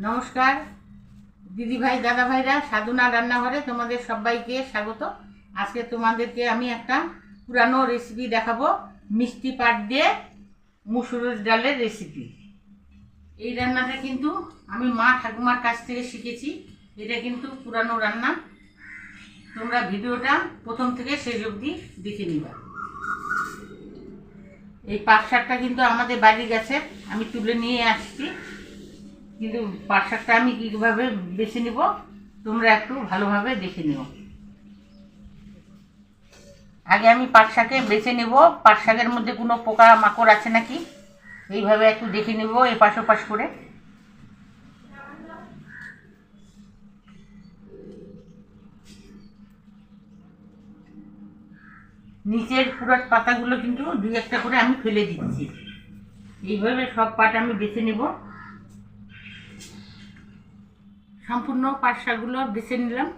নমস্কার দিদি ভাই দাদা ভাইরা, সাধনা রান্নাঘরে তোমাদের সবাইকে স্বাগত। আজকে তোমাদেরকে আমি একটা পুরানো রেসিপি দেখাবো, মিষ্টি পাট দিয়ে মুসুরের ডালের রেসিপি। এই রান্নাটা কিন্তু আমি মা ঠাকুমার কাছ থেকে শিখেছি। এটা কিন্তু পুরানো রান্না, তোমরা ভিডিওটা প্রথম থেকে শেষ অবধি দেখে নিবা। এই পাট শাকটা কিন্তু আমাদের বাড়ির গাছে আমি তুলে নিয়ে আসছি, কিন্তু পাট শাকটা আমি কীভাবে বেছে নিব তোমরা একটু ভালোভাবে দেখে নিও। আগে আমি পাট শাকে বেছে নেব, পাট শাকের মধ্যে কোনো পোকা মাকড় আছে নাকি এইভাবে একটু দেখে নেব এপাশ ওপাশ করে। নিচের পুরো পাতাগুলো কিন্তু দুই একটা করে আমি ফেলে দিচ্ছি। এইভাবে সব পাট আমি বেছে নেব। সম্পূর্ণ পাট শাকগুলো বেছে নিলাম।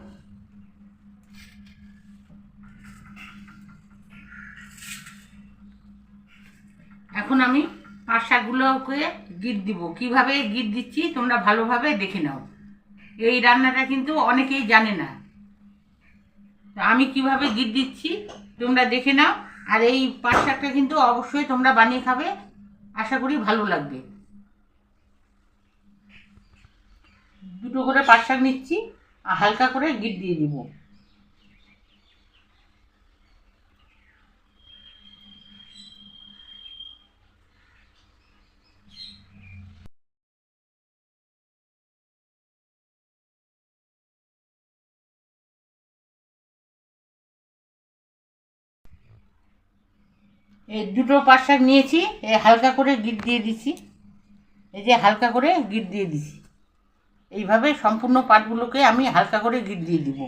এখন আমি পাট শাকগুলোকে গিট দিব। কিভাবে গিট দিচ্ছি তোমরা ভালোভাবে দেখে নাও। এই রান্নাটা কিন্তু অনেকেই জানে না, আমি কিভাবে গিট দিচ্ছি তোমরা দেখে নাও। আর এই পাট শাকটা কিন্তু অবশ্যই তোমরা বানিয়ে খাবে, আশা করি ভালো লাগবে। দুটো করে পাট শাক নিচ্ছি আর হালকা করে গিট দিয়ে দিব। এই দুটো পাট শাক নিয়েছি, এই হালকা করে গিট দিয়ে দিছি। এই যে হালকা করে গিট দিয়ে দিছি। এইভাবে সম্পূর্ণ পাটগুলোকে আমি হালকা করে গিট দিয়ে দিব।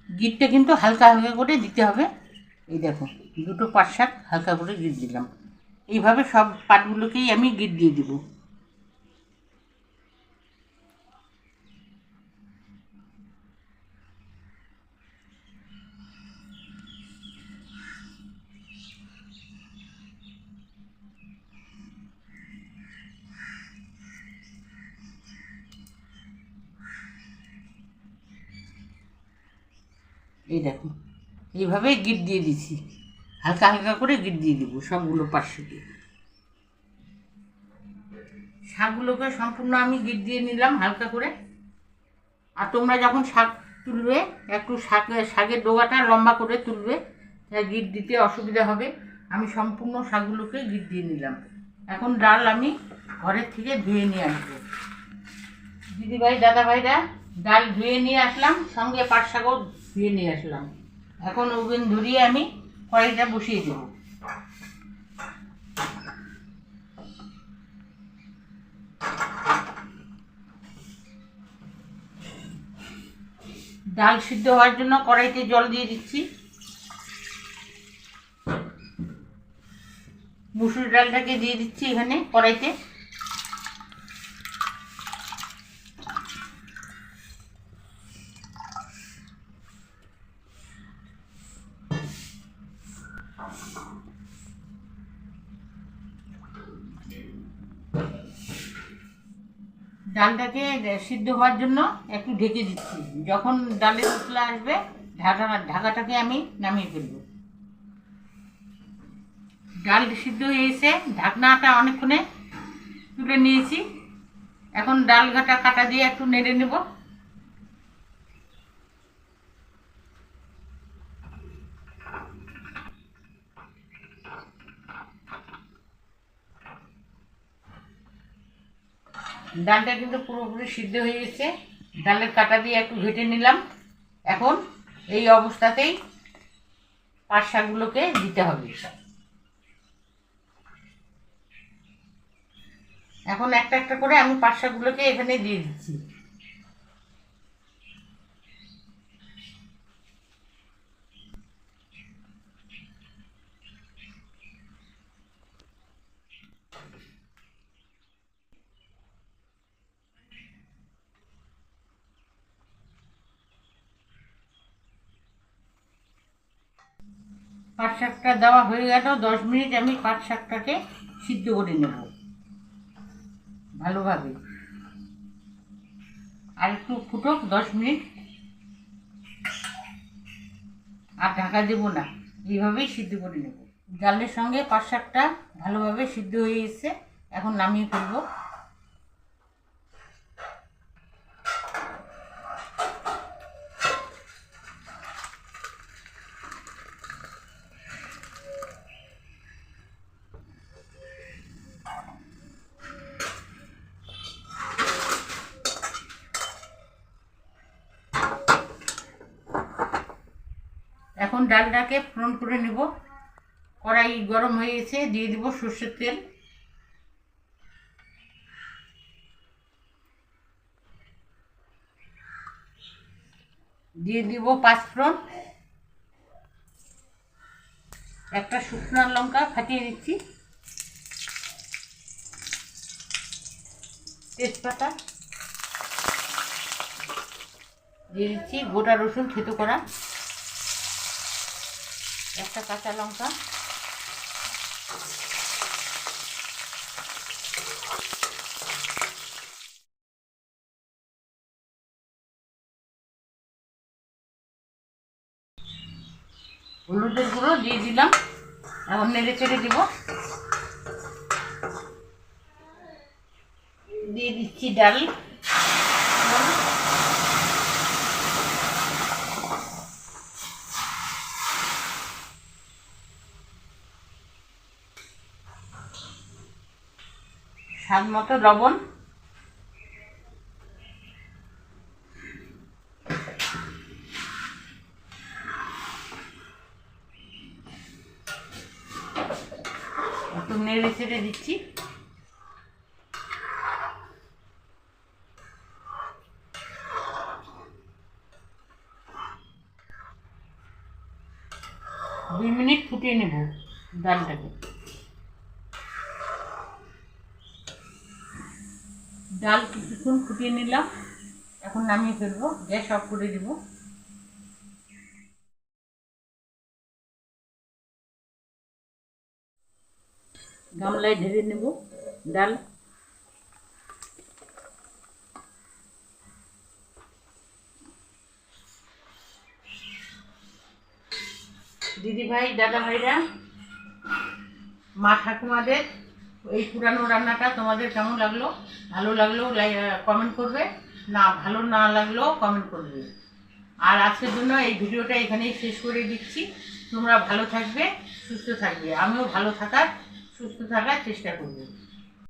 গিটটা কিন্তু হালকা হালকা করে দিতে হবে। এই দেখো দুটো পাট শাক হালকা করে গিট দিলাম। এইভাবে সব পাটগুলোকেই আমি গিট দিয়ে দিব। এই দেখো এইভাবে গিট দিয়ে দিছি, হালকা হালকা করে গিট দিয়ে দিব সবগুলো পাট শাকে। শাকগুলোকে সম্পূর্ণ আমি গিট দিয়ে নিলাম হালকা করে। আর তোমরা যখন শাক তুলবে একটু শাকের ডোগাটা লম্বা করে তুলবে, তাই গিট দিতে অসুবিধা হবে। আমি সম্পূর্ণ শাকগুলোকে গিট দিয়ে নিলাম। এখন ডাল আমি ঘরের থেকে ধুয়ে নিয়ে আসবো। দিদিভাই দাদাভাইরা, ডাল ধুয়ে নিয়ে আসলাম, সঙ্গে পাট শাকও ধুয়ে নিয়ে আসলাম। এখন ওভেন ধরিয়ে আমি কড়াইটা বসিয়ে দেবো। ডাল সিদ্ধ হওয়ার জন্য কড়াইতে জল দিয়ে দিচ্ছি। মুসুর ডালটাকে দিয়ে দিচ্ছি এখানে কড়াইতে। ডালটাকে সিদ্ধ হওয়ার জন্য একটু ঢেকে দিচ্ছি। যখন ডালের উতলা আসবে ঢাকাটাকে আমি নামিয়ে ফেলব। ডাল সিদ্ধ হয়ে এসে ঢাকনাটা অনেকক্ষণে তুলে নিয়েছি। এখন ডাল কাটা দিয়ে একটু নেড়ে নেব। ডালটা কিন্তু পুরোপুরি সিদ্ধ হয়ে গেছে। ডালের কাটা দিয়ে একটু ঘেটে নিলাম। এখন এই অবস্থাতেই পাট শাকগুলোকে দিতে হবে। এখন একটা একটা করে আমি পাট শাকগুলোকে এখানে দিয়ে দিচ্ছি। পাট শাকটা দেওয়া হয়ে গেল। 10 মিনিট আমি পাট শাকটাকে সিদ্ধ করে নেব ভালোভাবে। আর একটু ফুটুক 10 মিনিট, আর ঢাকা দেবো না, এইভাবেই সিদ্ধ করে নেব। ডালের সঙ্গে পাট শাকটা ভালোভাবে সিদ্ধ হয়ে এসেছে, এখন নামিয়ে ফেলবো। এখন ডালটাকে ফোড়ন করে নেব। কড়াই গরম হয়ে গেছে, দিয়ে দিব সর্ষের তেল। দিয়ে দিব 5 ফোড়ন, একটা শুকনো লঙ্কা ফাটিয়ে দিচ্ছি, তেজপাতা দিয়ে দিচ্ছি, গোটা রসুন থেতো করা, একটা কাঁচা লঙ্কা, হলুদের গুঁড়ো দিয়ে দিলাম। এখন নেড়ে চেড়ে দিব। দিয়ে দিচ্ছি ডাল, স্বাদ মতো লবণ, একটু নেড়ে চেড়ে দিচ্ছি। দুই মিনিট ফুটিয়ে নেব ডালটাকে। ডাল কিছুক্ষণ ফুটিয়ে নিলাম, এখন নামিয়ে ফেলবো, গ্যাস অফ করে দিব। গামলায় ঢেলে নেব ডাল। দিদি ভাই, দাদা ভাইরা, মা ঠাকুমাদের এই পুরানো রান্নাটা তোমাদের কেমন লাগলো? ভালো লাগলেও কমেন্ট করবে, না ভালো না লাগলেও কমেন্ট করবে। আর আজকের জন্য এই ভিডিওটা এখানেই শেষ করে দিচ্ছি। তোমরা ভালো থাকবে, সুস্থ থাকবে, আমিও ভালো থাকার সুস্থ থাকার চেষ্টা করব।